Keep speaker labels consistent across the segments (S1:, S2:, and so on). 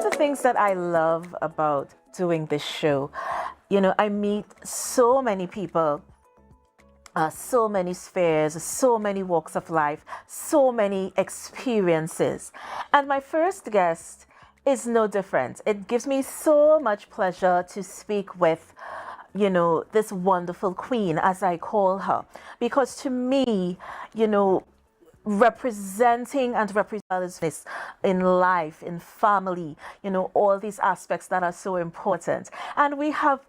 S1: the things that I love about doing this show. You know, I meet so many people, so many spheres, so many walks of life, so many experiences. And my first guest is no different. It gives me so much pleasure to speak with, you know, this wonderful queen, as I call her, because to me, you know, representing and representing in life, in family, you know, all these aspects that are so important. And we have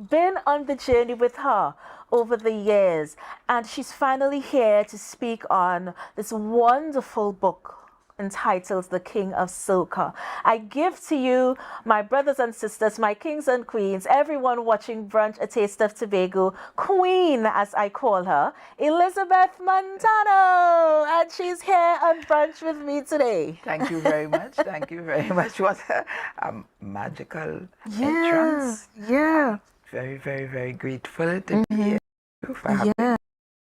S1: been on the journey with her over the years, and she's finally here to speak on this wonderful book entitled The King of Soca. I give to you, my brothers and sisters, my kings and queens, everyone watching Brunch, A Taste of Tobago, Queen, as I call her, Elizabeth Montano. And she's here on Brunch with me today.
S2: Thank you very much. Thank you very much. What a magical entrance.
S1: Yeah.
S2: Very, very, very grateful to be here.
S1: Yeah.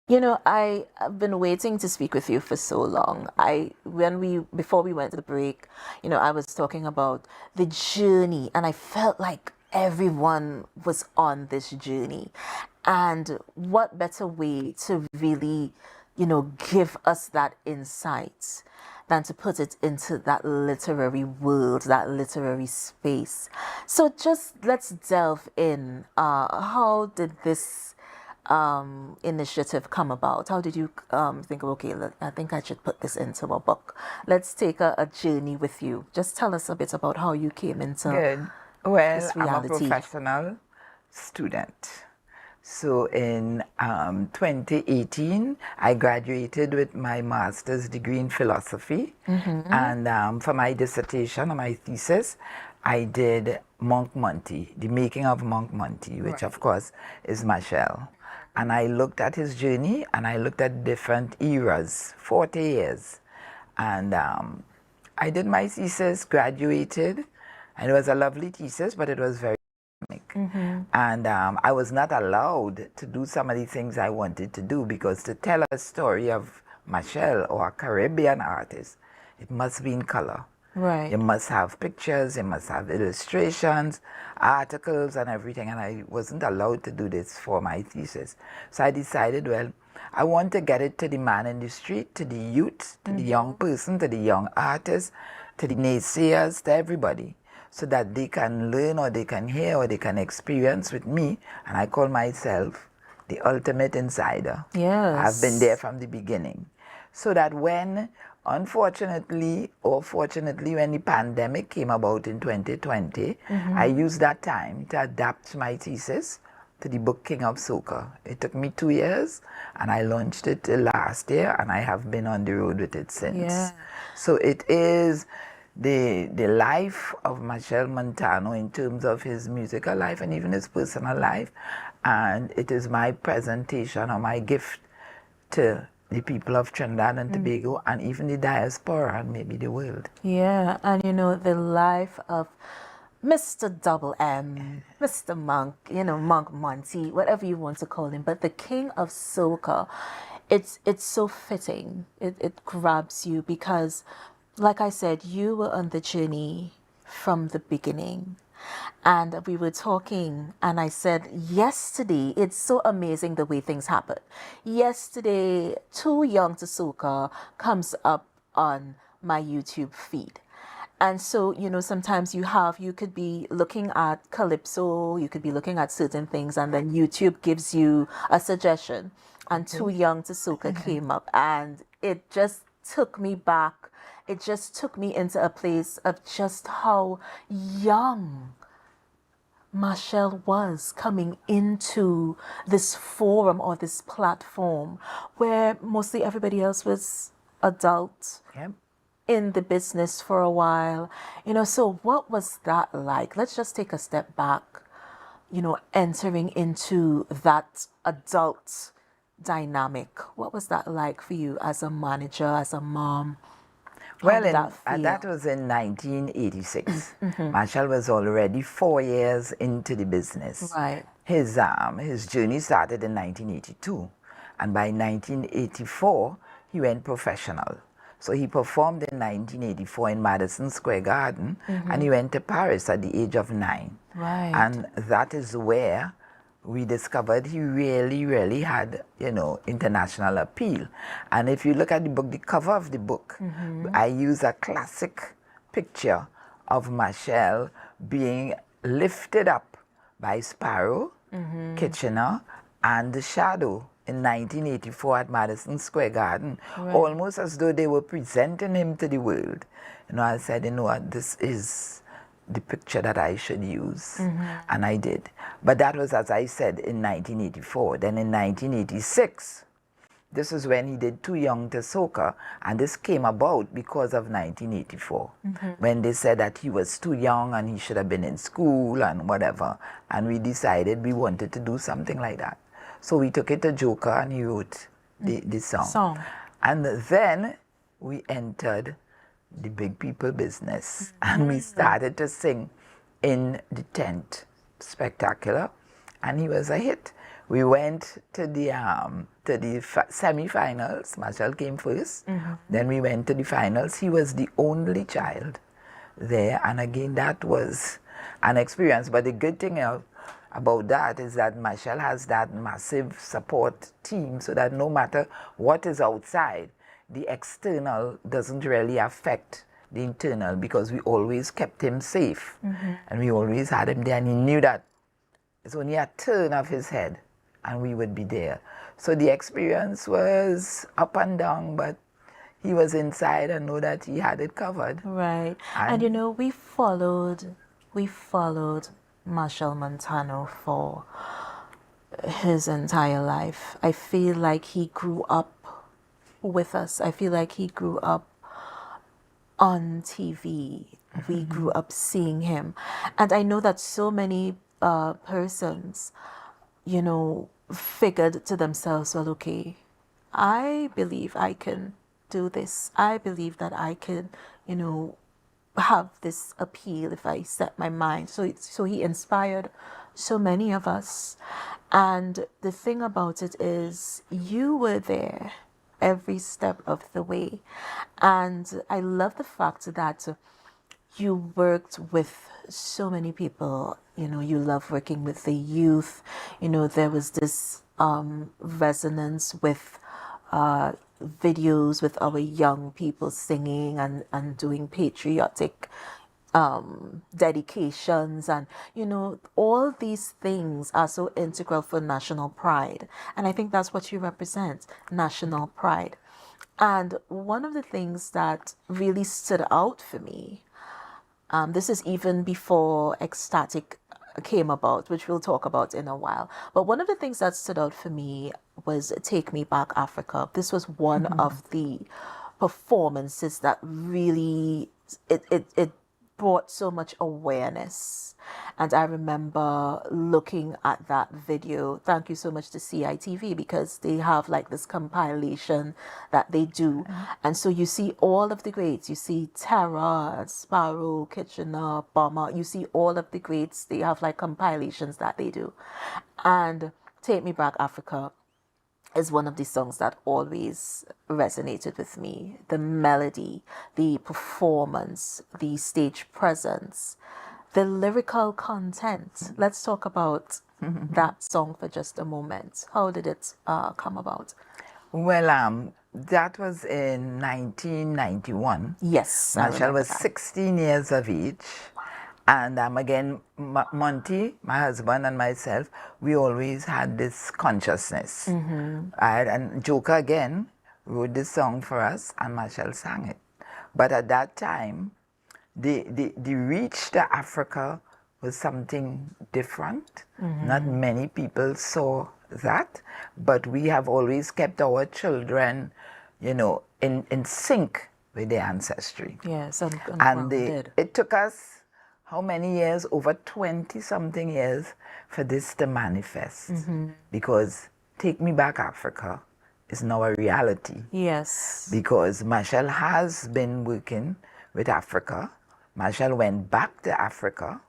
S1: You know, I have been waiting to speak with you for so long. Before we went to the break, you know, I was talking about the journey, and I felt like everyone was on this journey. And what better way to really, you know, give us that insight than to put it into that literary world, that literary space. So just let's delve in. How did this initiative come about? How did you think of, okay, I think I should put this into a book? Let's take a journey with you. Just tell us a bit about how you came into
S2: Good. Well,
S1: this
S2: I'm a
S1: reality.
S2: professional student. So in 2018, I graduated with my master's degree in philosophy. And for my dissertation or my thesis, I did Monk Monty, the making of Monk Monty, which of course is Machel. And I looked at his journey, and I looked at different eras, 40 years. And I did my thesis, graduated, and it was a lovely thesis, but it was very academic. And I was not allowed to do some of the things I wanted to do, because to tell a story of Machel or a Caribbean artist, it must be in color.
S1: Right.
S2: You must have pictures, you must have illustrations, articles, and everything. And I wasn't allowed to do this for my thesis. So I decided, well, I want to get it to the man in the street, to the youth, to the young person, to the young artist, to the naysayers, to everybody, so that they can learn, or they can hear, or they can experience with me. And I call myself the ultimate insider.
S1: Yes.
S2: I've been there from the beginning. So that when, unfortunately or fortunately, when the pandemic came about in 2020, I used that time to adapt my thesis to the book King of Soca. It took me 2 years, and I launched it last year, and I have been on the road with it since.
S1: Yeah.
S2: So it is the life of Machel Montano in terms of his musical life and even his personal life. And it is my presentation or my gift to the people of Trinidad and Tobago, and even the diaspora, and maybe the world.
S1: Yeah, and you know, the life of Mr. Double M, Mr. Monk, you know, Monk Monty, whatever you want to call him, but the King of Soca, it's so fitting. It grabs you because, like I said, you were on the journey from the beginning. And we were talking, and I said, yesterday, it's so amazing the way things happen. Yesterday, Too Young to Soca comes up on my YouTube feed. And so, you know, sometimes you could be looking at Calypso, you could be looking at certain things, and then YouTube gives you a suggestion. And Too Young to Soca came up, and it just took me back. It just took me into a place of just how young Machel was coming into this forum or this platform where mostly everybody else was adult.
S2: Yep.
S1: In the business for a while, you know. So what was that like? Let's just take a step back, you know, entering into that adult dynamic. What was that like for you as a manager, as a mom?
S2: Well, that was in 1986. Machel was already 4 years into the business.
S1: Right.
S2: His journey started in 1982, and by 1984 he went professional. So he performed in 1984 in Madison Square Garden, and he went to Paris at the age of 9.
S1: Right.
S2: And that is where we discovered he really, really had, international appeal. And if you look at the book, the cover of the book, I use a classic picture of Machel being lifted up by Sparrow, Kitchener, and the Shadow in 1984 at Madison Square Garden, almost as though they were presenting him to the world. I said, what, this is the picture that I should use. And I did. But that was, as I said, in 1984. Then in 1986, this is when he did Too Young to Soca, and this came about because of 1984, when they said that he was too young and he should have been in school and whatever. And we decided we wanted to do something like that. So we took it to Joker and he wrote the song. And then we entered the big people business and we started to sing in the tent spectacular, and he was a hit. We went to the semi-finals. Machel came first. Then we went to the finals. He was the only child there, and again that was an experience. But the good thing about that is that Machel has that massive support team, so that no matter what is outside, the external doesn't really affect the internal, because we always kept him safe, and we always had him there, and he knew that it's only a turn of his head and we would be there. So the experience was up and down, but he was inside and know that he had it covered.
S1: Right. And we followed Marshall Montano for his entire life. I feel like he grew up with us. I feel like he grew up on TV. We grew up seeing him. And I know that so many persons, figured to themselves, well, okay, I believe I can do this. I believe that I can, have this appeal if I set my mind. So he inspired so many of us. And the thing about it is, you were there every step of the way. And I love the fact that you worked with so many people. You love working with the youth. There was this resonance with videos with our young people singing and doing patriotic dedications, and all these things are so integral for national pride. And I think that's what you represent, national pride. And one of the things that really stood out for me, this is even before Ecstatic came about, which we'll talk about in a while. But one of the things that stood out for me was Take Me Back Africa. This was one of the performances that really, it brought so much awareness. And I remember looking at that video. Thank you so much to CITV, because they have like this compilation that they do. And so you see all of the greats. You see Terra, Sparrow, Kitchener, Bomber. You see all of the greats. They have like compilations that they do. And Take Me Back Africa is one of the songs that always resonated with me. The melody, the performance, the stage presence, the lyrical content. Let's talk about that song for just a moment. How did it come about?
S2: Well, that was in 1991.
S1: Yes,
S2: Machel was 16 years of age. And again, Monty, my husband, and myself, we always had this consciousness. And Joker again wrote this song for us, and Machel sang it. But at that time, the reach to Africa was something different. Not many people saw that, but we have always kept our children, in sync with their ancestry.
S1: Yes,
S2: and it took us how many years? Over 20-something years for this to manifest. Because Take Me Back Africa is now a reality.
S1: Yes.
S2: Because Machel has been working with Africa. Machel went back to Africa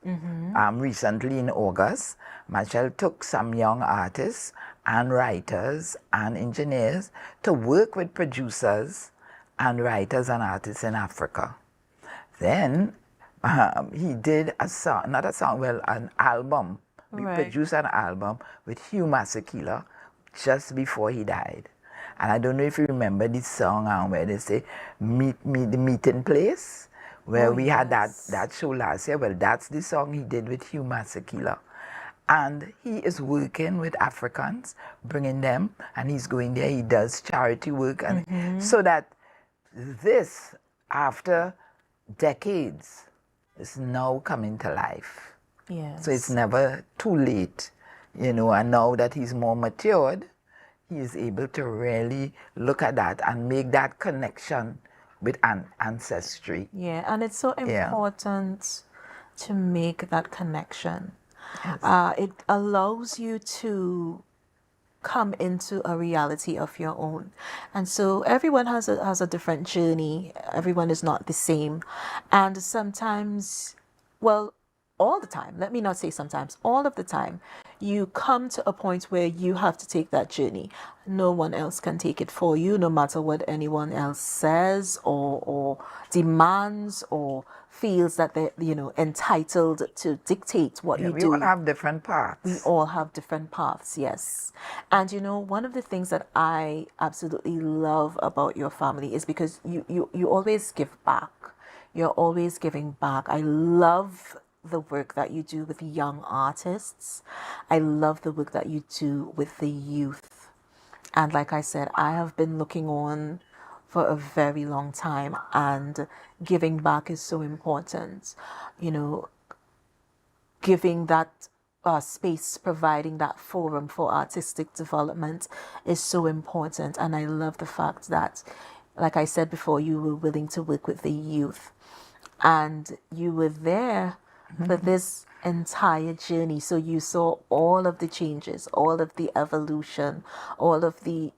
S2: recently in August. Machel took some young artists and writers and engineers to work with producers and writers and artists in Africa. Then he did a song, not a song, well, an album. We
S1: Right.
S2: produced an album with Hugh Masekela just before he died. And I don't know if you remember this song where they say, meet me the meeting place, where
S1: Oh,
S2: we had
S1: yes.
S2: that show last year. Well, that's the song he did with Hugh Masekela. And he is working with Africans, bringing them, and he's going there. He does charity work, and so that this, after decades, is now coming to life.
S1: Yes.
S2: So it's never too late, and now that he's more matured, he is able to really look at that and make that connection with ancestry.
S1: Yeah, and it's so
S2: Yeah.
S1: important to make that connection.
S2: Yes.
S1: It allows you to come into a reality of your own. And so everyone has a different journey. Everyone is not the same. And sometimes, well, all the time, let me not say sometimes, all of the time, you come to a point where you have to take that journey. No one else can take it for you, no matter what anyone else says or demands or feels that they're, entitled to dictate what
S2: Yeah,
S1: you
S2: we
S1: do.
S2: all have different paths.
S1: We all have different paths, yes. And one of the things that I absolutely love about your family is because you always give back. You're always giving back. I love the work that you do with young artists. I love the work that you do with the youth. And like I said, I have been looking on for a very long time, and giving back is so important. Giving that space, providing that forum for artistic development is so important. And I love the fact that, like I said before, you were willing to work with the youth and you were there for this entire journey. So you saw all of the changes, all of the evolution, all of the,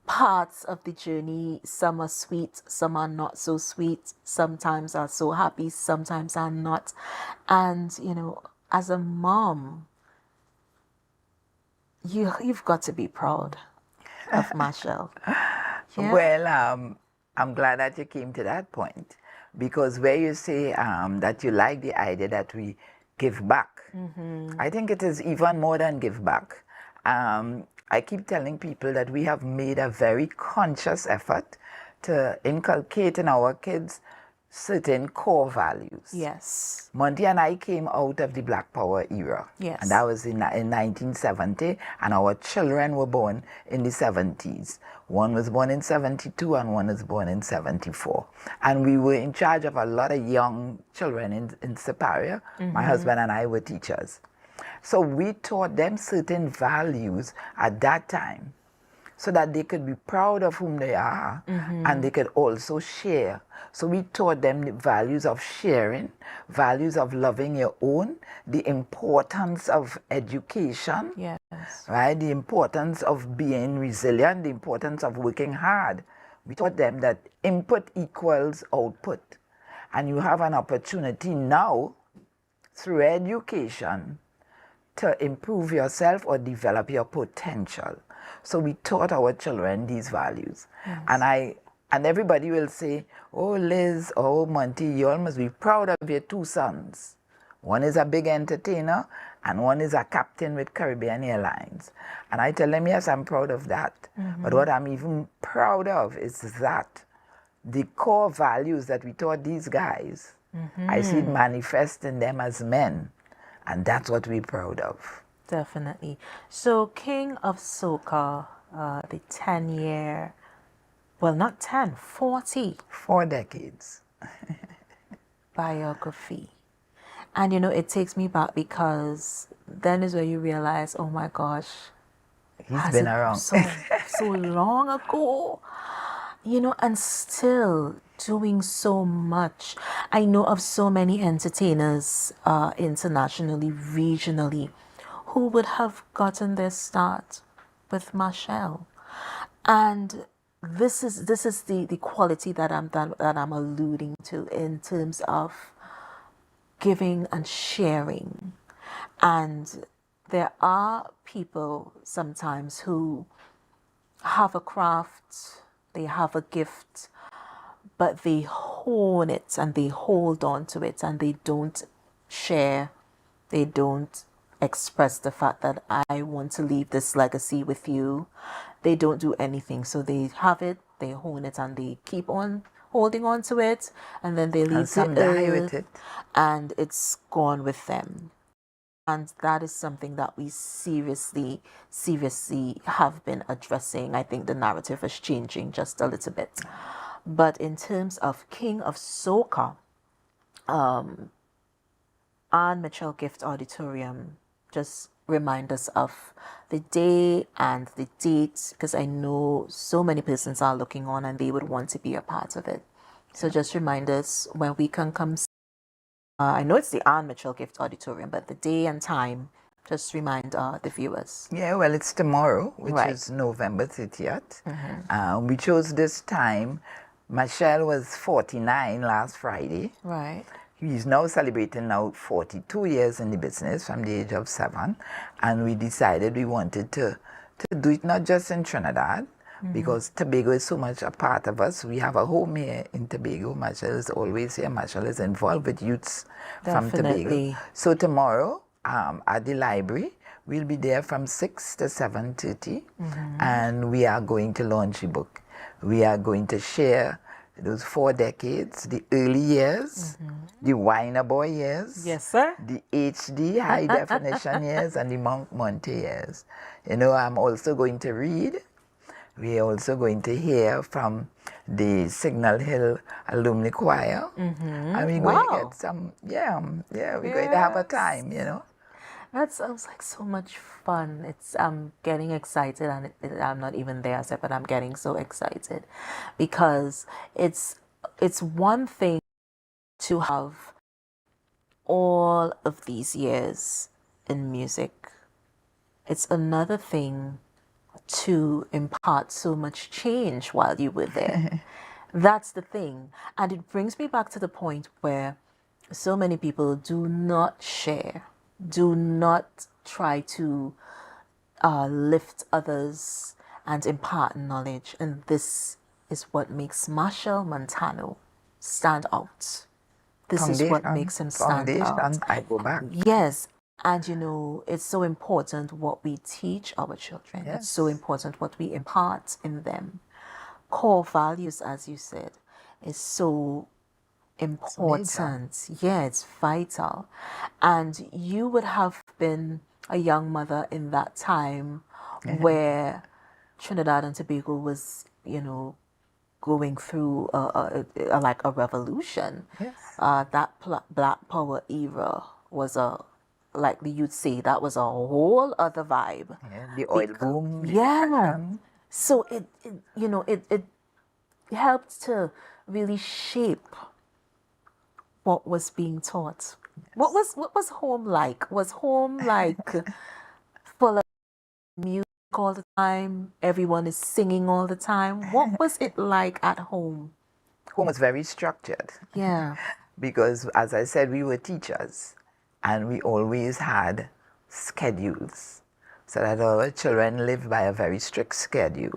S1: parts of the journey. Some are sweet, some are not so sweet, sometimes are so happy, sometimes are not. And as a mom, you've got to be proud of Marshall. Yeah.
S2: Well, I'm glad that you came to that point, because where you say that you like the idea that we give back, I think it is even more than give back. I keep telling people that we have made a very conscious effort to inculcate in our kids certain core values.
S1: Yes.
S2: Monty and I came out of the Black Power era.
S1: Yes.
S2: And that was in 1970, and our children were born in the 70s. One was born in 72 and one was born in 74. And we were in charge of a lot of young children in Siparia. My husband and I were teachers. So we taught them certain values at that time so that they could be proud of whom they are and they could also share. So we taught them the values of sharing, values of loving your own, the importance of education,
S1: Yes.
S2: right? The importance of being resilient, the importance of working hard. We taught them that input equals output. And you have an opportunity now through education to improve yourself or develop your potential. So we taught our children these values. Yes. And everybody will say, oh, Liz, oh, Monty, you all must be proud of your two sons. One is a big entertainer and one is a captain with Caribbean Airlines. And I tell them, yes, I'm proud of that. But what I'm even proud of is that the core values that we taught these guys, I see it manifest in them as men. And that's what we're proud of.
S1: Definitely. So King of Soca, the 10-year, well, not 10, 40
S2: 4 decades.
S1: biography. And it takes me back, because then is where you realize, oh my gosh,
S2: He's been around.
S1: so long ago, and still doing so much. I know of so many entertainers internationally, regionally, who would have gotten their start with Marshall. And this is the quality that I'm alluding to in terms of giving and sharing. And there are people sometimes who have a craft, they have a gift, but they hone it and they hold on to it and they don't share, they don't express the fact that I want to leave this legacy with you. They don't do anything. So they have it, they hone it, and they keep on holding on to it, and then they
S2: And
S1: leave
S2: some
S1: the
S2: die with
S1: earth
S2: it.
S1: and it's gone with them. And that is something that we seriously, seriously have been addressing. I think the narrative is changing just a little bit. But in terms of King of Soca, Anne Mitchell Gift Auditorium, just remind us of the day and the date, because I know so many persons are looking on and they would want to be a part of it. So just remind us when we can come. I know it's the Anne Mitchell Gift Auditorium, but the day and time, just remind the viewers.
S2: Yeah, well, it's tomorrow, which
S1: Right.
S2: is November 30th. We chose this time. Michelle was 49 last Friday.
S1: Right.
S2: He's now celebrating 42 years in the business from the age of 7. And we decided we wanted to do it not just in Trinidad, because Tobago is so much a part of us. We have a home here in Tobago. Michelle is always here. Michelle is involved with youths from Tobago.
S1: Definitely.
S2: So tomorrow at the library, we'll be there from 6 to 7:30, and we are going to launch a book. We are going to share those 4 decades, the early years, the Winer Boy years,
S1: Yes, sir.
S2: the HD high definition years, and the Monk Monte years. You know, I'm also going to read. We are also going to hear from the Signal Hill Alumni Choir. And we're going to
S1: Wow.
S2: get some, we're going to have a time, you know.
S1: That sounds like so much fun. I'm getting excited, and I'm not even there, but I'm getting so excited because it's one thing to have all of these years in music. It's another thing to impart so much change while you were there. That's the thing. And it brings me back to the point where so many people do not share, do not try to lift others and impart knowledge. And this is what makes Marshall Montano stand out. This is what makes him stand out.
S2: Foundation, I go back.
S1: Yes. And you know, it's so important what we teach our children.
S2: Yes.
S1: It's so important what we impart in them. Core values, as you said, is so important. Yeah, it's vital. And you would have been a young mother in that time where Trinidad and Tobago was, you know, going through like a revolution.
S2: Yes.
S1: That Black Power era was like you'd say, that was a whole other vibe.
S2: Yeah, the oil boom.
S1: Yeah. So it you know, it helped to really shape what was being taught. Yes. What was home like? Was home like full of music all the time? Everyone is singing all the time. What was it like at home?
S2: Home was very structured.
S1: Yeah.
S2: Because, as I said, we were teachers, and we always had schedules, so that our children lived by a very strict schedule.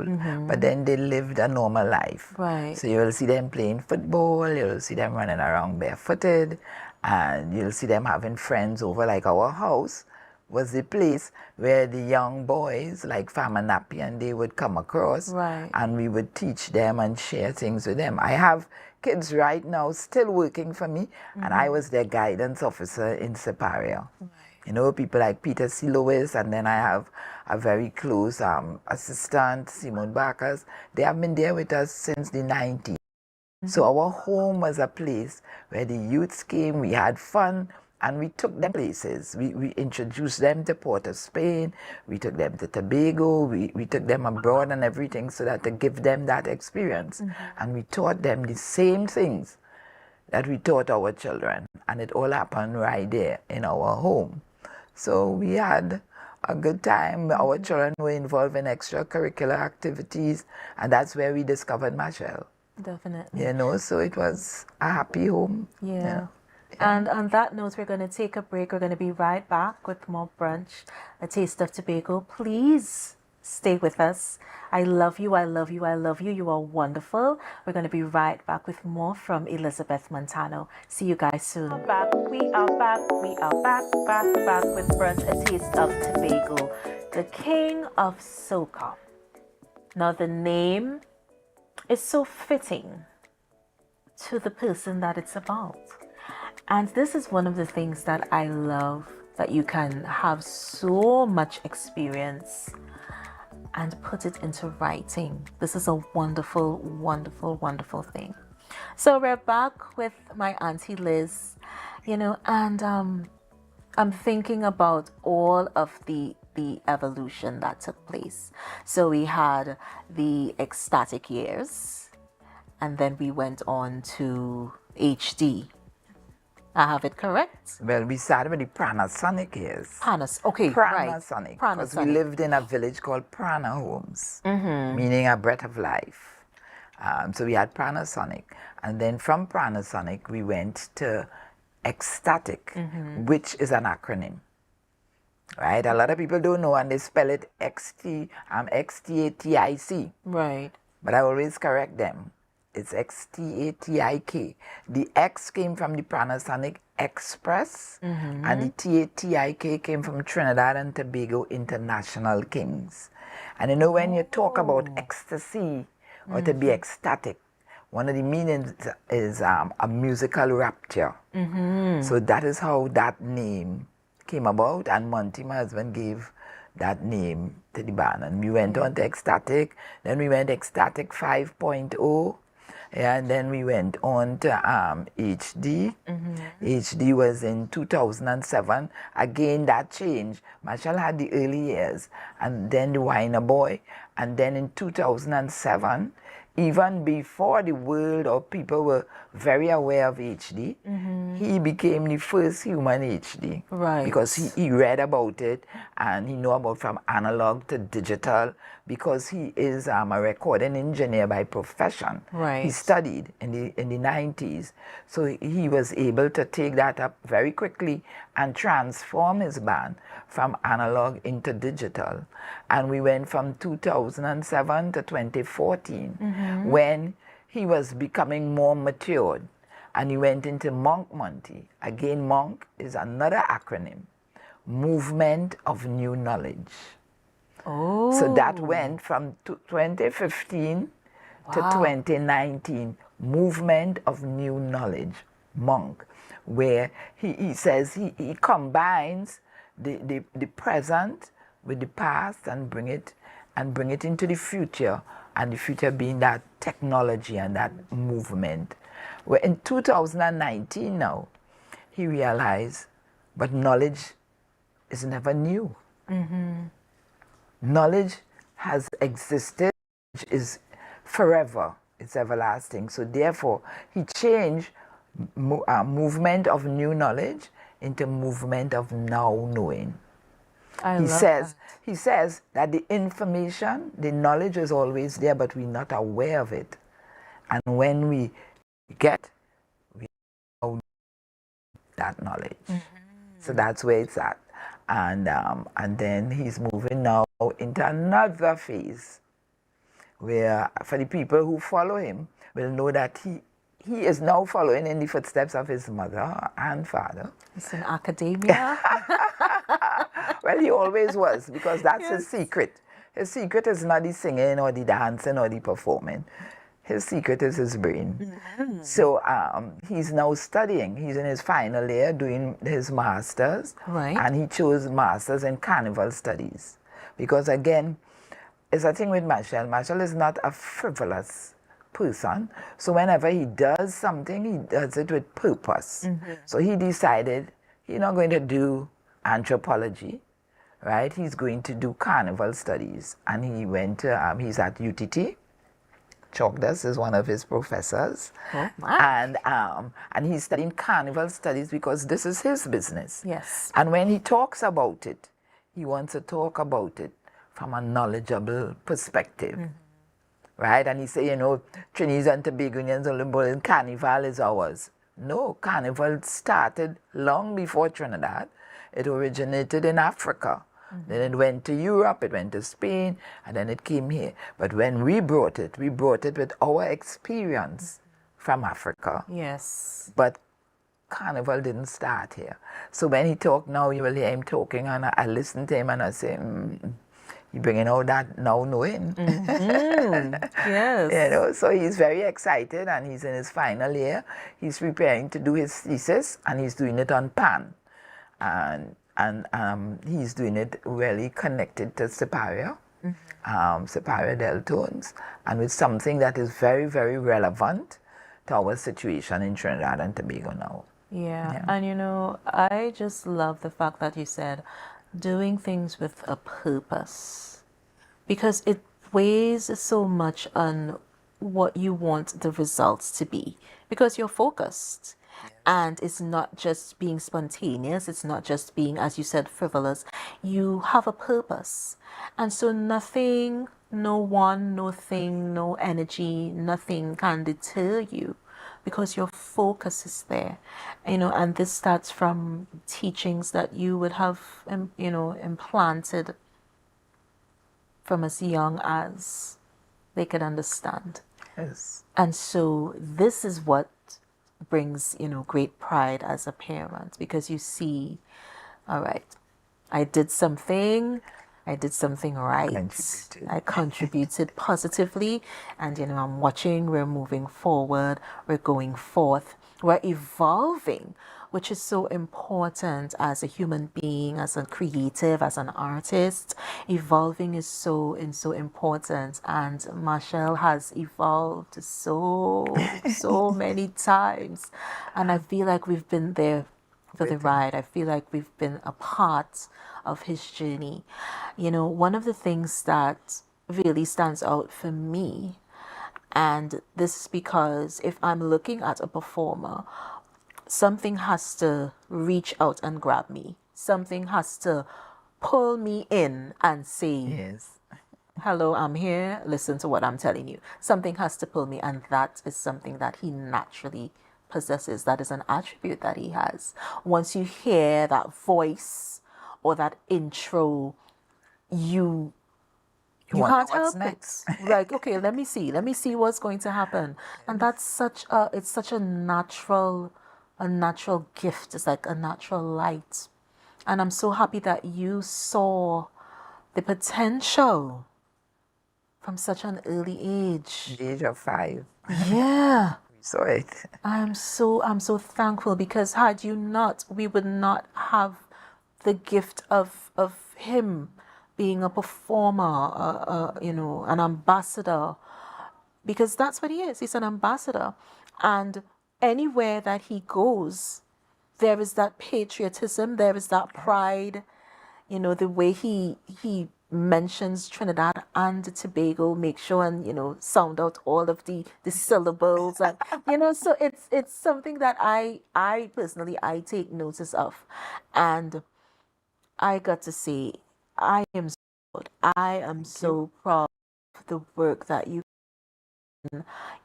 S2: But then they lived a normal life.
S1: Right.
S2: So you will see them playing football, you will see them running around barefooted, and you'll see them having friends over. Like our house was the place where the young boys like Farmer Nappy and they would come across,
S1: Right.
S2: and we would teach them and share things with them. I have kids right now still working for me, and I was their guidance officer in Superior. Right. You know, people like Peter C. Lewis, and then I have a very close assistant, Simone Bacchus. They have been there with us since the 90s. So our home was a place where the youths came, we had fun, and we took them places. We introduced them to Port of Spain, we took them to Tobago, we took them abroad and everything, so that to give them that experience. And we taught them the same things that we taught our children. And it all happened right there in our home. So we had a good time. Our children were involved in extracurricular activities, and that's where we discovered Marshall.
S1: Definitely.
S2: You know, so it was a happy home.
S1: Yeah. And on that note, we're going to take a break. We're going to be right back with more Brunch, a taste of Tobago. Please Stay with us. I love you. I love you. I love you. You are wonderful. We're going to be right back with more from Elizabeth Montano. See you guys soon. Back. We are back. We are back with Brunch, a taste of Tobago, the king of soca. Now the name is so fitting to the person that it's about. And this is one of the things that I love, that you can have so much experience and put it into writing. This is a wonderful, wonderful, wonderful thing. So we're back with my Auntie Liz, and I'm thinking about all of the evolution that took place. So we had the ecstatic years, and then we went on to HD. I have it correct?
S2: Well, we started with the Panasonic years.
S1: Okay,
S2: Panasonic.
S1: right.
S2: Because we lived in a village called Prana Homes, meaning a breath of life. So we had Panasonic. And then from Panasonic, we went to Ecstatic, which is an acronym. Right? A lot of people don't know, and they spell it XTATIC.
S1: Right.
S2: But I always correct them. It's XTATIK. The X came from the Panasonic Express, and the TATIK came from Trinidad and Tobago International Kings. And when you talk about ecstasy or to be ecstatic, one of the meanings is a musical rapture. So that is how that name came about, and Monty, my husband, gave that name to the band. And we went on to Ecstatic, then we went Ecstatic 5.0, and then we went on to HD. HD was in 2007. Again, that changed. Marshall had the early years, and then the Winer Boy, and then in 2007, even before the world or people were very aware of HD, he became the first human HD.
S1: Right.
S2: Because he read about it, and he knew about from analog to digital, because he is a recording engineer by profession.
S1: Right.
S2: He studied in the 90s. So he was able to take that up very quickly and transform his band from analog into digital. And we went from 2007 to 2014, when he was becoming more matured. And he went into Monk Monty. Again, Monk is another acronym, Movement of New Knowledge.
S1: Oh.
S2: So that went from 2015 to 2019, Movement of New Knowledge, Monk, where he says he combines the present with the past and bring it into the future, and the future being that technology and that movement. Where in 2019 now, he realized, but knowledge is never new. Knowledge has existed, is forever, it's everlasting. So therefore, he changed movement of new knowledge into movement of now knowing. He says that the information, the knowledge is always there, but we're not aware of it. And when we get, we know that knowledge. So that's where it's at. And then he's moving now into another phase, where for the people who follow him will know that he is now following in the footsteps of his mother and father.
S1: It's in academia.
S2: Well, he always was, because that's his secret. His secret is not the singing or the dancing or the performing. His secret is his brain. So he's now studying. He's in his final year doing his master's.
S1: Right.
S2: And he chose master's in carnival studies. Because again, it's a thing with Marshall. Marshall is not a frivolous person. So whenever he does something, he does it with purpose. So he decided he's not going to do anthropology, right? He's going to do carnival studies. And he went to, he's at UTT. Chokdas is one of his professors.
S1: Oh, wow.
S2: And he's studying carnival studies because this is his business.
S1: Yes.
S2: And when he talks about it, he wants to talk about it from a knowledgeable perspective. Right? And he say, Trinidad and Tobagonians and carnival is ours. No, carnival started long before Trinidad. It originated in Africa. Then it went to Europe, it went to Spain, and then it came here. But when we brought it with our experience from Africa.
S1: Yes.
S2: But Carnival didn't start here. So when he talk now, you will hear him talking, and I listen to him and I say, you bringing all that now knowing.
S1: Yes.
S2: You know, so he's very excited, and he's in his final year. He's preparing to do his thesis, and he's doing it on pan. And he's doing it really connected to Siparia, Siparia Deltones, and with something that is very, very relevant to our situation in Trinidad and Tobago now.
S1: Yeah. And you know, I just love the fact that you said doing things with a purpose, because it weighs so much on what you want the results to be, because you're focused. And it's not just being spontaneous, it's not just being, as you said, frivolous. You have a purpose. And so nothing, no one, no thing, no energy, nothing can deter you, because your focus is there. You know, and this starts from teachings that you would have, you know, implanted from as young as they could understand.
S2: Yes.
S1: And so this is what brings, you know, great pride as a parent, because you see, all right, I did something right.
S2: Contributed.
S1: I contributed positively, and you know, I'm watching, we're moving forward, we're going forth, we're evolving, which is so important as a human being, as a creative, as an artist. Evolving is so important, and Marshall has evolved so many times, and I feel like we've been there for the ride. I feel like we've been a part of his journey. You know, one of the things that really stands out for me, and this is because if I'm looking at a performer, something has to reach out and grab me. Something has to pull me in and say,
S2: Yes.
S1: hello, I'm here, listen to what I'm telling you. Something has to pull me, and that is something that he naturally possesses. That is an attribute that he has. Once you hear that voice or that intro, you can't help
S2: next.
S1: it. Like, okay, let me see what's going to happen. And that's such a natural gift. It's like a natural light. And I'm so happy that you saw the potential from such an early age.
S2: The age of 5.
S1: Yeah.
S2: We saw it.
S1: I'm so thankful, because had you not, we would not have the gift of him being a performer, you know, an ambassador, because that's what he is. He's an ambassador, and anywhere that he goes, there is that patriotism, there is that pride. You know, the way he mentions Trinidad and Tobago, make sure and, you know, sound out all of the syllables, and you know, so it's something that I personally I take notice of. And I got to say, I am so proud. I am so proud of the work that you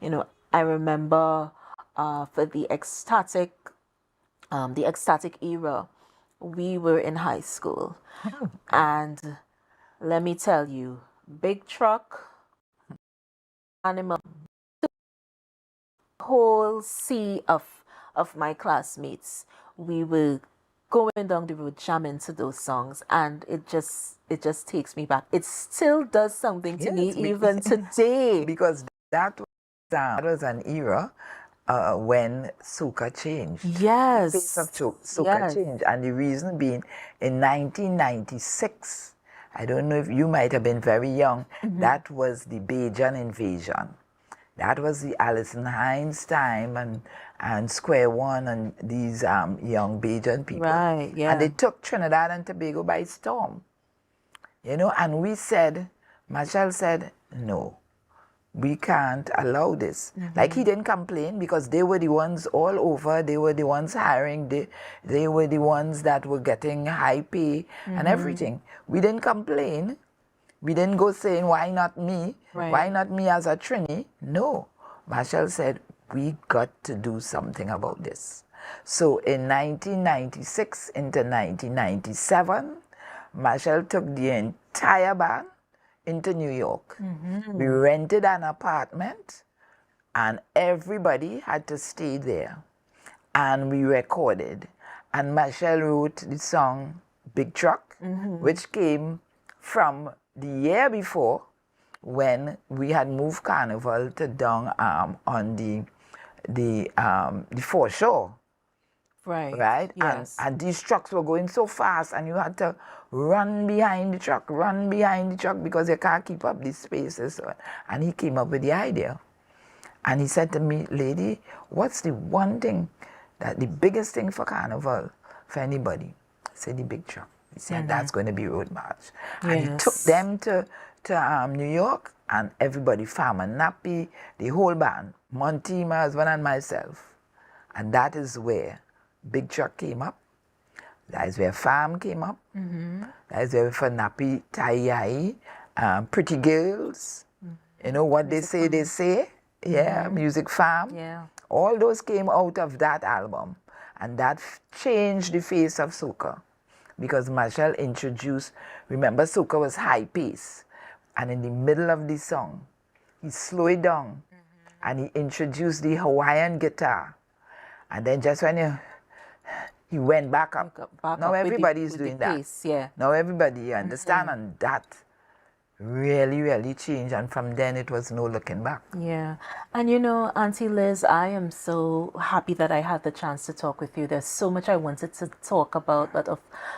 S1: know. I remember for the ecstatic era, we were in high school. And let me tell you, big truck, animal, whole sea of my classmates. We were going down the road jamming to those songs, and it just takes me back. It still does something to me even today.
S2: Because that was an era when soca changed.
S1: Yes.
S2: The face of soca changed. And the reason being, in 1996, I don't know if you might have been very young, that was the Bajan invasion. That was the Alison Hines time, and Square One, and these young Bajan people.
S1: Right, yeah.
S2: And they took Trinidad and Tobago by storm. You know, and we said, Marshall said, no, we can't allow this. Like, he didn't complain, because they were the ones all over. They were the ones hiring. They were the ones that were getting high pay and everything. We didn't complain. We didn't go saying, why not me?
S1: Right.
S2: Why not me as a Trini? No. Marshall said, we got to do something about this. So in 1996 into 1997, Marshall took the entire band into New York. We rented an apartment and everybody had to stay there. And we recorded. And Marshall wrote the song Big Truck, which came from the year before when we had moved Carnival to down on the foreshore. Right?
S1: Yes.
S2: And these trucks were going so fast, and you had to run behind the truck because you can't keep up these spaces. And he came up with the idea. And he said to me, lady, what's the one thing, that the biggest thing for Carnival, for anybody? I said, the big truck. He said, that's going to be Road March. And he took them to New York, and everybody, Farmer Nappy, the whole band, Monty, my husband, and myself. And that is where Big Truck came up. That is where Farm came up. That is where for Nappy, Tai Pretty Girls. You know what
S1: Music
S2: they say. Yeah, Music Farm.
S1: Yeah.
S2: All those came out of that album. And that changed the face of soca. Because Marshall introduced, remember soca was high pace. And in the middle of the song, he slowed it down. And he introduced the Hawaiian guitar. And then just when he went back up. Now everybody's doing that.
S1: Pace, yeah.
S2: Now everybody, you understand? And that really, really changed. And from then it was no looking back.
S1: Yeah. And you know, Auntie Liz, I am so happy that I had the chance to talk with you. There's so much I wanted to talk about, but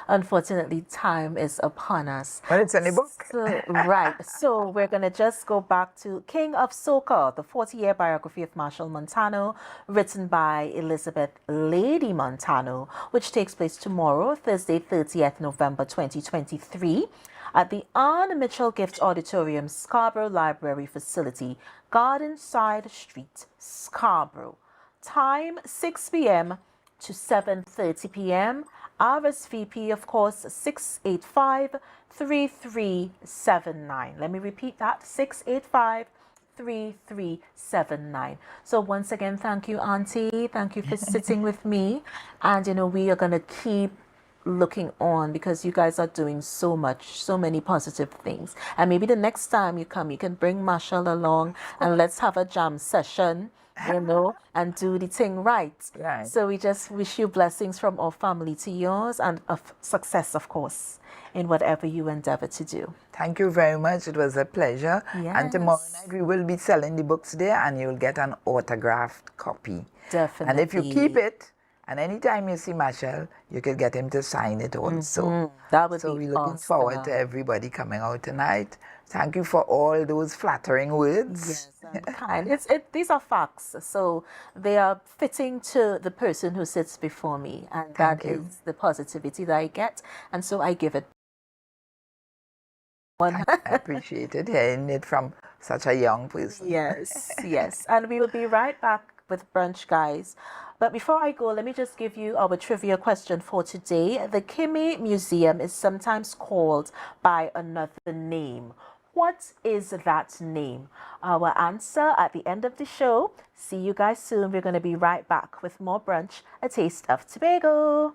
S1: unfortunately time is upon us.
S2: Well, it's in the book.
S1: So, right. So we're going to just go back to King of Soca, the 40-year biography of Marshall Montano, written by Elizabeth Lady Montano, which takes place tomorrow, Thursday, 30th November 2023. At the Anne Mitchell Gift Auditorium, Scarborough Library Facility, Gardenside Street, Scarborough. Time 6 p.m. to 7:30 p.m. RSVP, of course, 685-3379. Let me repeat that, 685-3379. So once again, thank you, Auntie. Thank you for sitting with me. And, you know, we are going to keep looking on because you guys are doing so much, so many positive things. And maybe the next time you come, you can bring Marshall along and let's have a jam session, you know, and do the thing right.
S2: Right.
S1: So we just wish you blessings from our family to yours and of success, of course, in whatever you endeavor to do.
S2: Thank you very much. It was a pleasure.
S1: Yes.
S2: And tomorrow night we will be selling the books there and you'll get an autographed copy.
S1: Definitely.
S2: And if you keep it, and anytime you see Marshall, you could get him to sign it also.
S1: That would
S2: So
S1: be
S2: we're looking
S1: awesome.
S2: forward to everybody coming out tonight. Thank you for all those flattering words.
S1: Yes, I'm kind. These are facts, so they are fitting to the person who sits before me, and that is the positivity that I get, and so I give it.
S2: I appreciate it, hearing it from such a young person.
S1: Yes, yes, and we will be right back with Brunch, guys. But before I go, let me just give you our trivia question for today. The Kimmy Museum is sometimes called by another name. What is that name? Our answer at the end of the show. See you guys soon. We're going to be right back with more Brunch, a taste of Tobago.